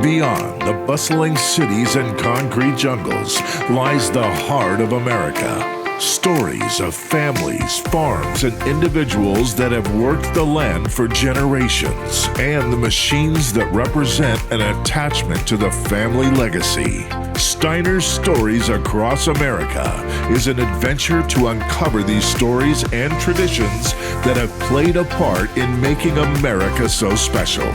Beyond the bustling cities and concrete jungles lies the heart of America. Stories of families, farms, and individuals that have worked the land for generations, and the machines that represent an attachment to the family legacy. Steiner's Stories Across America is an adventure to uncover these stories and traditions that have played a part in making America so special.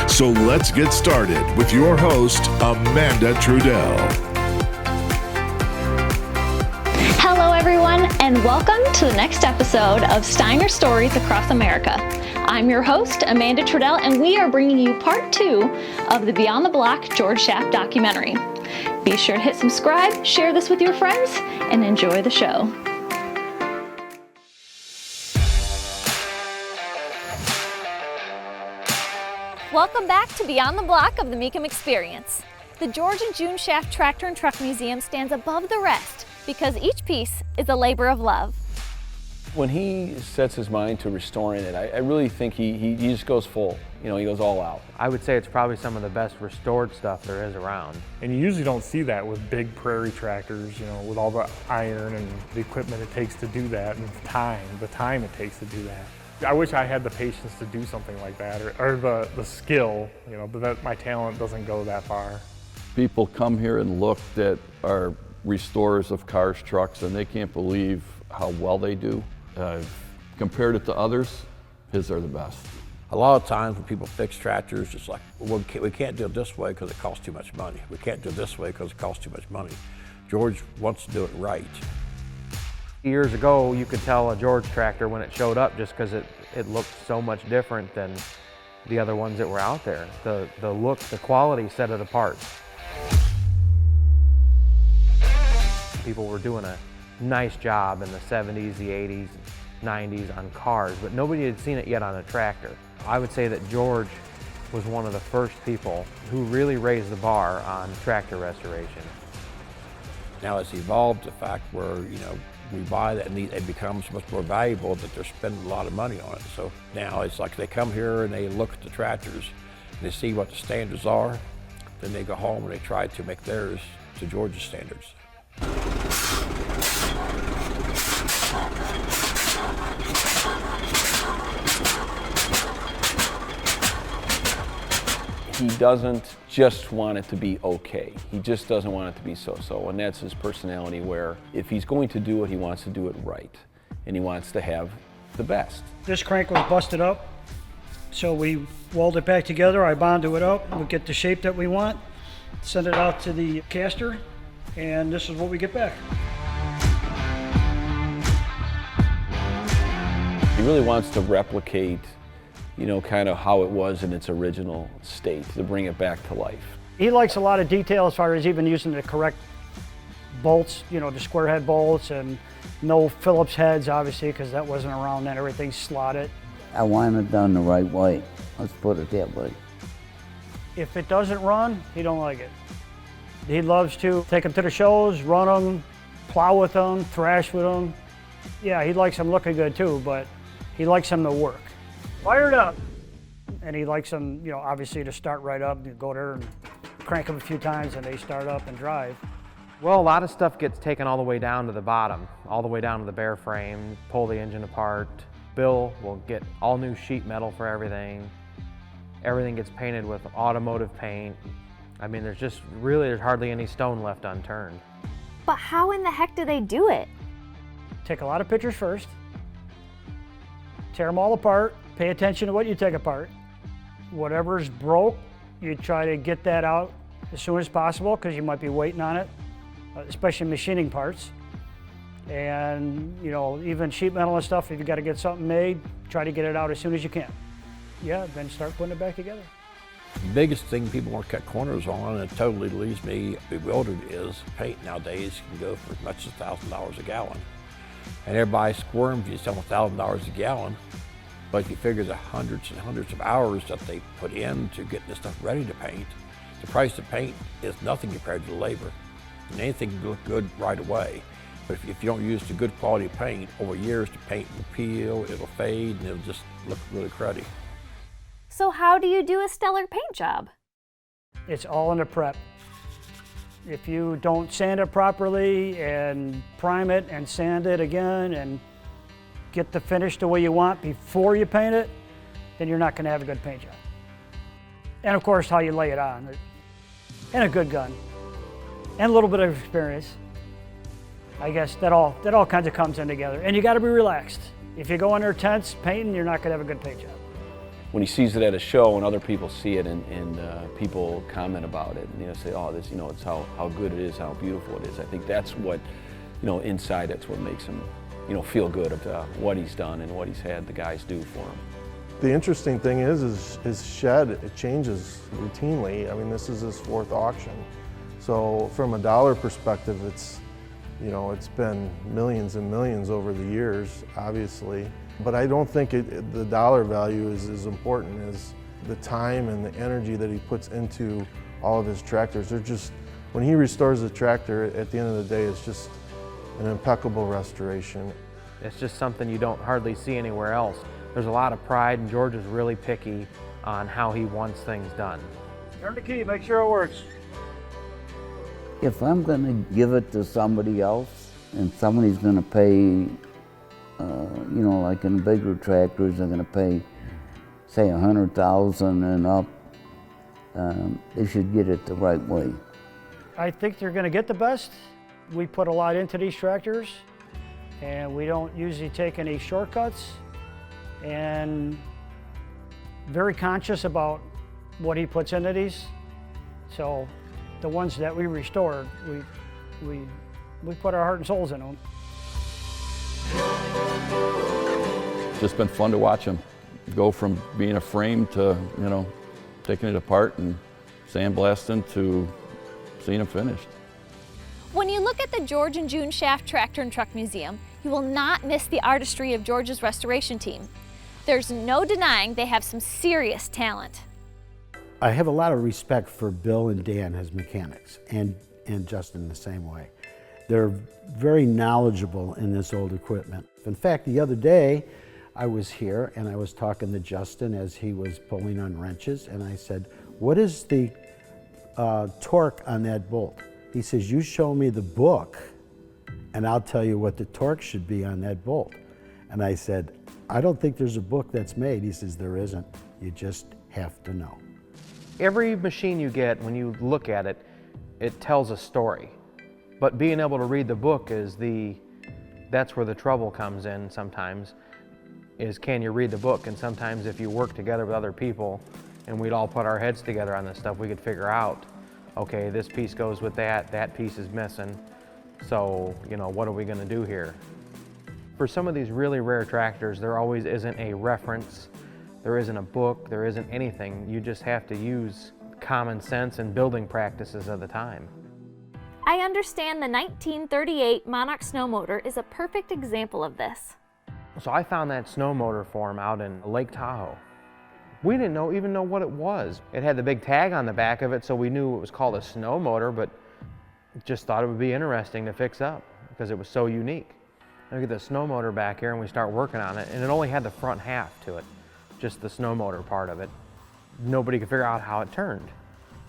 So let's get started with your host, Amanda Trudell. Hello everyone, and welcome to the next episode of Steiner Stories Across America. I'm your host, Amanda Trudell, and we are bringing you part 2 of the Beyond the Block George Schaaf documentary. Be sure to hit subscribe, share this with your friends, and enjoy the show. Welcome back to Beyond the Block of the Mecum Experience. The George and June Schaaf Tractor and Truck Museum stands above the rest because each piece is a labor of love. When he sets his mind to restoring it, I really think he just goes full. You know, he goes all out. I would say it's probably some of the best restored stuff there is around. And you usually don't see that with big prairie tractors, you know, with all the iron and the equipment it takes to do that, and the time it takes to do that. I wish I had the patience to do something like that, or the skill, you know, but that my talent doesn't go that far. People come here and look at our restorers of cars, trucks, and they can't believe how well they do. Compared it to others, his are the best. A lot of times when people fix tractors, it's like, well, we can't do it this way because it costs too much money. We can't do it this way because it costs too much money. George wants to do it right. Years ago, you could tell a George tractor when it showed up just because it looked so much different than the other ones that were out there. The look, the quality set it apart. People were doing a nice job in the 70s, the 80s, 90s on cars, but nobody had seen it yet on a tractor. I would say that George was one of the first people who really raised the bar on tractor restoration. Now it's evolved to the fact where, you know, we buy that and it becomes much more valuable that they're spending a lot of money on it. So now it's like they come here and they look at the tractors and they see what the standards are, then they go home and they try to make theirs to George's standards. He doesn't just want it to be okay. He just doesn't want it to be so-so, and that's his personality, where if he's going to do it, he wants to do it right, and he wants to have the best. This crank was busted up, so we weld it back together. I bonded it up. We get the shape that we want, send it out to the caster, and this is what we get back. He really wants to replicate, you know, kind of how it was in its original state, to bring it back to life. He likes a lot of detail as far as even using the correct bolts, you know, the square head bolts, and no Phillips heads, obviously, because that wasn't around then. Everything's slotted. I want it done the right way. Let's put it that way. If it doesn't run, he don't like it. He loves to take them to the shows, run them, plow with them, thrash with them. Yeah, he likes them looking good too, but he likes them to work. Fire it up. And he likes them, you know, obviously to start right up. You go there and crank them a few times and they start up and drive. Well, a lot of stuff gets taken all the way down to the bottom, all the way down to the bare frame, pull the engine apart. Bill will get all new sheet metal for everything. Everything gets painted with automotive paint. I mean, there's hardly any stone left unturned. But how in the heck do they do it? Take a lot of pictures first, tear them all apart, pay attention to what you take apart. Whatever's broke, you try to get that out as soon as possible because you might be waiting on it, especially machining parts. And, you know, even sheet metal and stuff, if you got to get something made, try to get it out as soon as you can. Yeah, then start putting it back together. The biggest thing people want to cut corners on, and it totally leaves me bewildered, is paint nowadays can go for as much as $1,000 a gallon. And everybody squirms, you sell $1,000 a gallon, but if you figure the hundreds and hundreds of hours that they put in to get this stuff ready to paint, the price of paint is nothing compared to the labor. And anything can look good right away. But if you don't use the good quality paint, over years the paint will peel, it'll fade, and it'll just look really cruddy. So how do you do a stellar paint job? It's all in the prep. If you don't sand it properly and prime it and sand it again and get the finish the way you want before you paint it, then you're not going to have a good paint job. And of course, how you lay it on, and a good gun, and a little bit of experience. I guess that all kinds of comes in together. And you got to be relaxed. If you go in there tense painting, you're not going to have a good paint job. When he sees it at a show and other people see it and people comment about it and say, oh, this, it's how good it is, how beautiful it is. I think that's what, inside that's what makes him, feel good about what he's done and what he's had the guys do for him. The interesting thing is his shed, it changes routinely. I mean, this is his 4th auction. So from a dollar perspective, it's been millions and millions over the years, obviously. But I don't think the dollar value is as important as the time and the energy that he puts into all of his tractors. They're just, when he restores a tractor, at the end of the day, it's just an impeccable restoration. It's just something you don't hardly see anywhere else. There's a lot of pride, and George is really picky on how he wants things done. Turn the key, make sure it works. If I'm gonna give it to somebody else and somebody's gonna pay, like in bigger tractors, they're gonna pay, say, $100,000 and up, they should get it the right way. I think they're going to get the best. We put a lot into these tractors, and we don't usually take any shortcuts, and very conscious about what he puts into these. So the ones that we restored, we put our heart and souls in them. Just been fun to watch him go from being a frame to, taking it apart and sandblasting to seeing him finished. When you look at the George and June Schaaf Tractor and Truck Museum, you will not miss the artistry of George's restoration team. There's no denying they have some serious talent. I have a lot of respect for Bill and Dan as mechanics, and Justin the same way. They're very knowledgeable in this old equipment. In fact, the other day, I was here and I was talking to Justin as he was pulling on wrenches, and I said, what is the torque on that bolt? He says, you show me the book and I'll tell you what the torque should be on that bolt. And I said, I don't think there's a book that's made. He says, there isn't. You just have to know. Every machine you get, when you look at it, it tells a story. But being able to read the book that's where the trouble comes in sometimes, is can you read the book? And sometimes if you work together with other people and we'd all put our heads together on this stuff, we could figure out, okay, this piece goes with that piece is missing. So, what are we gonna do here? For some of these really rare tractors, there always isn't a reference, there isn't a book, there isn't anything. You just have to use common sense and building practices of the time. I understand the 1938 Monarch Sno-Motor is a perfect example of this. So I found that Sno-Motor for him out in Lake Tahoe. We didn't even know what it was. It had the big tag on the back of it, so we knew it was called a Sno-Motor, but just thought it would be interesting to fix up because it was so unique. I get the Sno-Motor back here and we start working on it, and it only had the front half to it, just the Sno-Motor part of it. Nobody could figure out how it turned,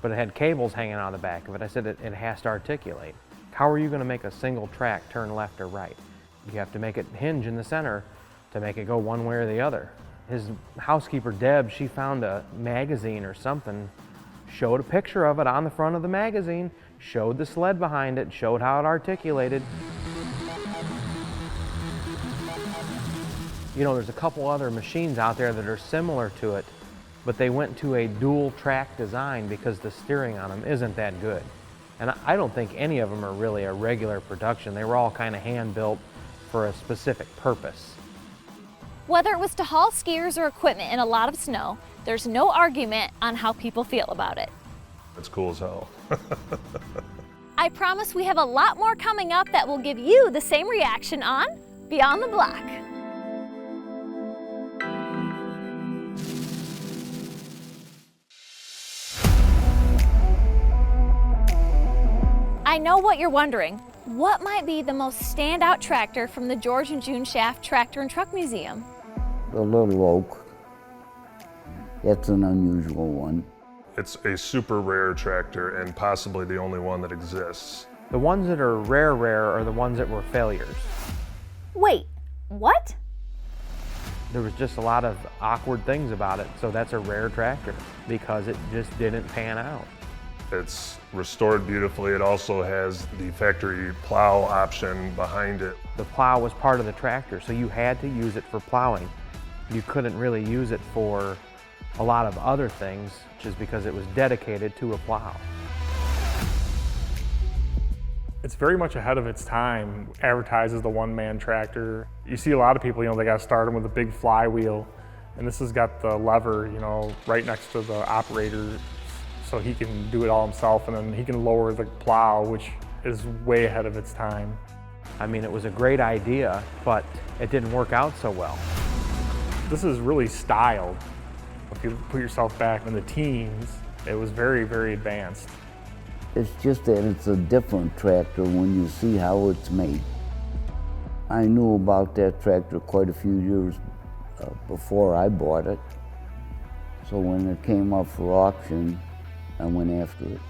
but it had cables hanging out of the back of it. I said it has to articulate. How are you going to make a single track turn left or right? You have to make it hinge in the center to make it go one way or the other. His housekeeper, Deb, she found a magazine or something, showed a picture of it on the front of the magazine, showed the sled behind it, showed how it articulated. There's a couple other machines out there that are similar to it, but they went to a dual track design because the steering on them isn't that good. And I don't think any of them are really a regular production. They were all kind of hand built for a specific purpose. Whether it was to haul skiers or equipment in a lot of snow, there's no argument on how people feel about it. It's cool as hell. I promise we have a lot more coming up that will give you the same reaction on Beyond the Block. I know what you're wondering. What might be the most standout tractor from the George and June Schaaf Tractor and Truck Museum? The little oak. That's an unusual one. It's a super rare tractor and possibly the only one that exists. The ones that are rare are the ones that were failures. Wait, what? There was just a lot of awkward things about it, so that's a rare tractor because it just didn't pan out. It's restored beautifully. It also has the factory plow option behind it. The plow was part of the tractor, so you had to use it for plowing. You couldn't really use it for a lot of other things just because it was dedicated to a plow. It's very much ahead of its time. Advertises the one-man tractor. You see a lot of people, they got to start them with a big flywheel, and this has got the lever, right next to the operator, so he can do it all himself, and then he can lower the plow, which is way ahead of its time. I mean, it was a great idea, but it didn't work out so well. This is really styled. If you put yourself back in the teens, it was very, very advanced. It's just that it's a different tractor when you see how it's made. I knew about that tractor quite a few years before I bought it. So when it came up for auction, I went after it,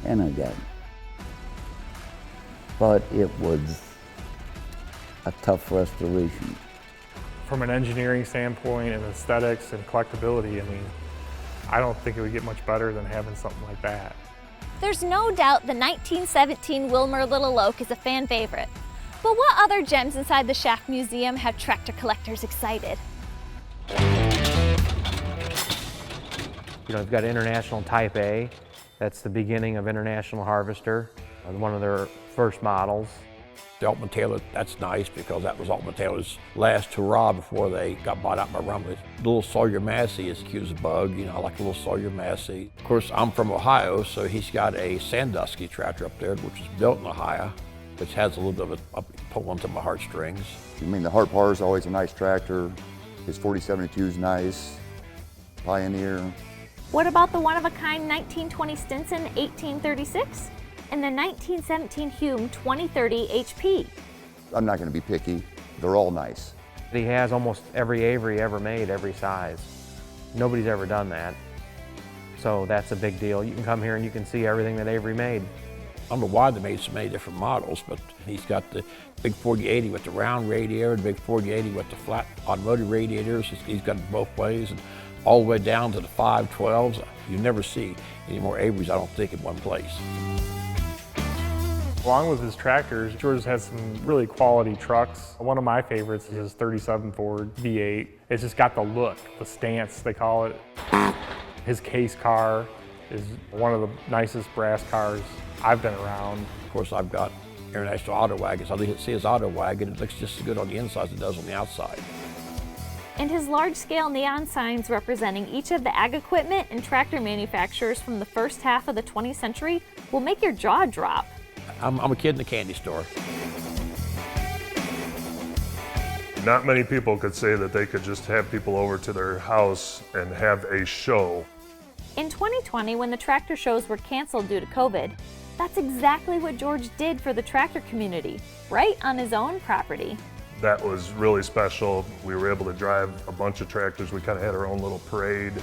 and I got it. But it was a tough restoration. From an engineering standpoint and aesthetics and collectability, I don't think it would get much better than having something like that. There's no doubt the 1917 Wilmer Little Oak is a fan favorite. But what other gems inside the Schaaf Museum have tractor collectors excited? You've got International Type A. That's the beginning of International Harvester, one of their first models. The Altman Taylor, that's nice because that was Altman Taylor's last hurrah before they got bought out by Rumley. Little Sawyer Massey is cute as a bug, I like Little Sawyer Massey. Of course, I'm from Ohio, so he's got a Sandusy tractor up there, which is built in Ohio, which has a little bit of a pull onto my heartstrings. The Hart Par is always a nice tractor. His 4072 is nice. Pioneer. What about the one-of-a-kind 1920 Stinson 1836? And the 1917 Hume 2030 HP. I'm not going to be picky. They're all nice. He has almost every Avery ever made, every size. Nobody's ever done that. So that's a big deal. You can come here and you can see everything that Avery made. I don't know why they made so many different models, but he's got the big 4080 with the round radiator, the big 4080 with the flat automotive radiators. He's got it both ways, and all the way down to the 512s. You never see any more Averys, I don't think, in one place. Along with his tractors, George has some really quality trucks. One of my favorites is his 37 Ford V8. It's just got the look, the stance, they call it. His case car is one of the nicest brass cars I've been around. Of course, I've got International Auto Wagons. I see his auto wagon, it looks just as good on the inside as it does on the outside. And his large-scale neon signs representing each of the ag equipment and tractor manufacturers from the first half of the 20th century will make your jaw drop. I'm a kid in a candy store. Not many people could say that they could just have people over to their house and have a show. In 2020, when the tractor shows were canceled due to COVID, that's exactly what George did for the tractor community, right on his own property. That was really special. We were able to drive a bunch of tractors. We kind of had our own little parade.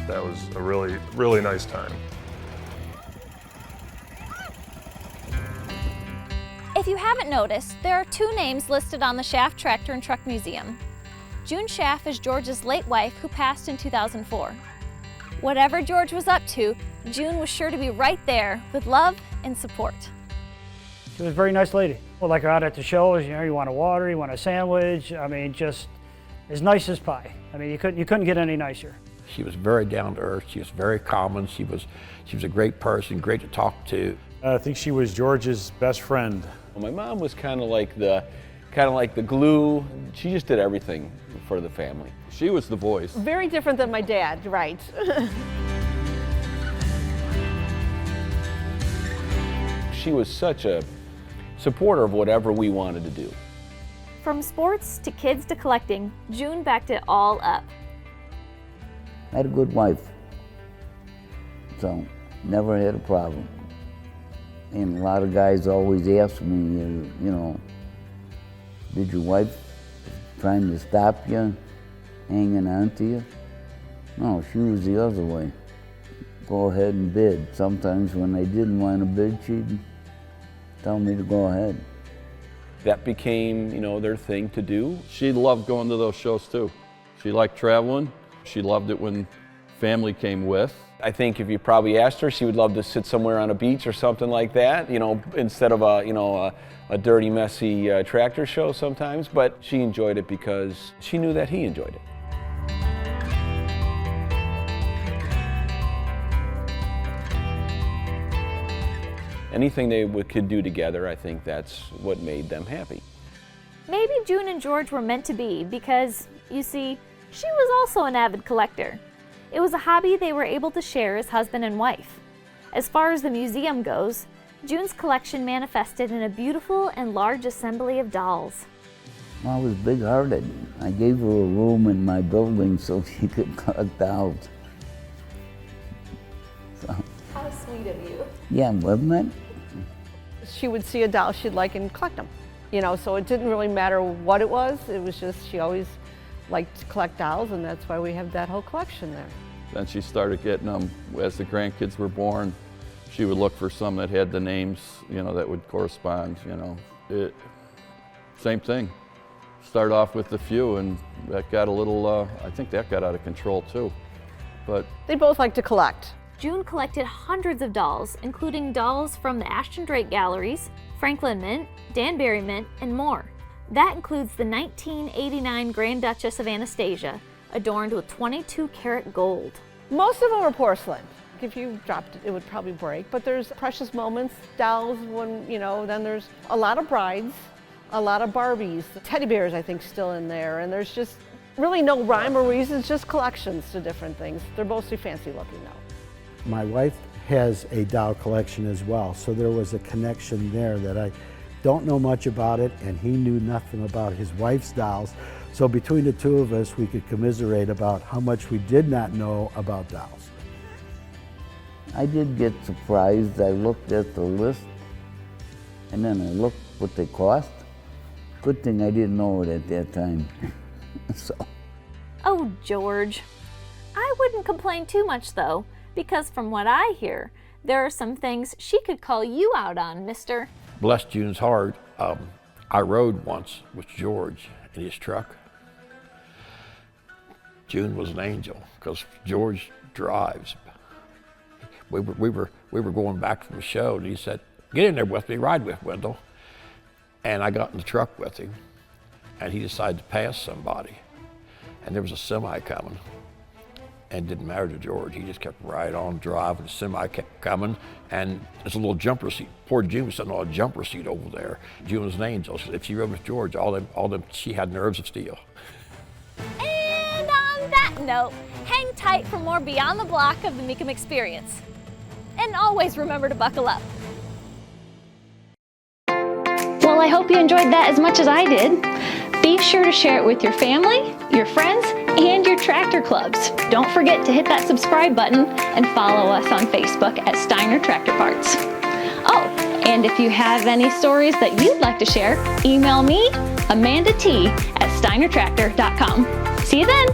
That was a really, really nice time. If you haven't noticed, there are two names listed on the Schaaf Tractor and Truck Museum. June Schaaf is George's late wife who passed in 2004. Whatever George was up to, June was sure to be right there with love and support. She was a very nice lady. Well, like out at the shows, you want a water, you want a sandwich. Just as nice as pie. You couldn't get any nicer. She was very down to earth. She was very common. She was a great person, great to talk to. I think she was George's best friend. My mom was kind of like the glue. She just did everything for the family. She was the voice. Very different than my dad, right? She was such a supporter of whatever we wanted to do. From sports to kids to collecting, June backed it all up. I had a good wife, so never had a problem. And a lot of guys always ask me, did your wife trying to stop you, hanging on to you. No, she was the other way. Go ahead and bid. Sometimes when they didn't want to bid, she'd tell me to go ahead. That became, their thing to do. She loved going to those shows too. She liked traveling. She loved it when family came with. I think if you probably asked her, she would love to sit somewhere on a beach or something like that, instead of a dirty, messy tractor show sometimes. But she enjoyed it because she knew that he enjoyed it. Anything they could do together, I think that's what made them happy. Maybe June and George were meant to be because, you see, she was also an avid collector. It was a hobby they were able to share as husband and wife. As far as the museum goes, June's collection manifested in a beautiful and large assembly of dolls. I was big-hearted. I gave her a room in my building so she could collect dolls. So. How sweet of you. Yeah, wasn't it? She would see a doll she'd like and collect them. So it didn't really matter what it was. It was just she always liked to collect dolls, and that's why we have that whole collection there. Then she started getting them as the grandkids were born. She would look for some that had the names, that would correspond, Same thing. Start off with a few, and that got a little, I think that got out of control too. But they both like to collect. June collected hundreds of dolls, including dolls from the Ashton Drake Galleries, Franklin Mint, Danbury Mint, and more. That includes the 1989 Grand Duchess of Anastasia, adorned with 22-karat gold. Most of them are porcelain. If you dropped it, it would probably break, but there's precious moments, dolls, then there's a lot of brides, a lot of Barbies, teddy bears I think still in there, and there's just really no rhyme or reason, just collections to different things. They're mostly fancy looking though. My wife has a doll collection as well, so there was a connection there that I don't know much about it, and he knew nothing about his wife's dolls. So between the two of us, we could commiserate about how much we did not know about dolls. I did get surprised. I looked at the list, and then I looked what they cost. Good thing I didn't know it at that time. So. Oh, George. I wouldn't complain too much though, because from what I hear, there are some things she could call you out on, mister. Bless June's heart, I rode once with George in his truck. June was an angel, because George drives. We were going back from the show, and he said, "Get in there with me, ride with Wendell." And I got in the truck with him, and he decided to pass somebody. And there was a semi coming. And it didn't matter to George. He just kept right on driving. The semi kept coming, and there's a little jumper seat. Poor June was sitting on a jumper seat over there. June was an angel. If she rode with George, all them, she had nerves of steel. And on that note, hang tight for more Beyond the Block of the Mecum Experience. And always remember to buckle up. Well, I hope you enjoyed that as much as I did. Be sure to share it with your family, your friends, and your tractor clubs. Don't forget to hit that subscribe button and follow us on Facebook at Steiner Tractor Parts. Oh, and if you have any stories that you'd like to share, email me, AmandaT@steinertractor.com. See you then!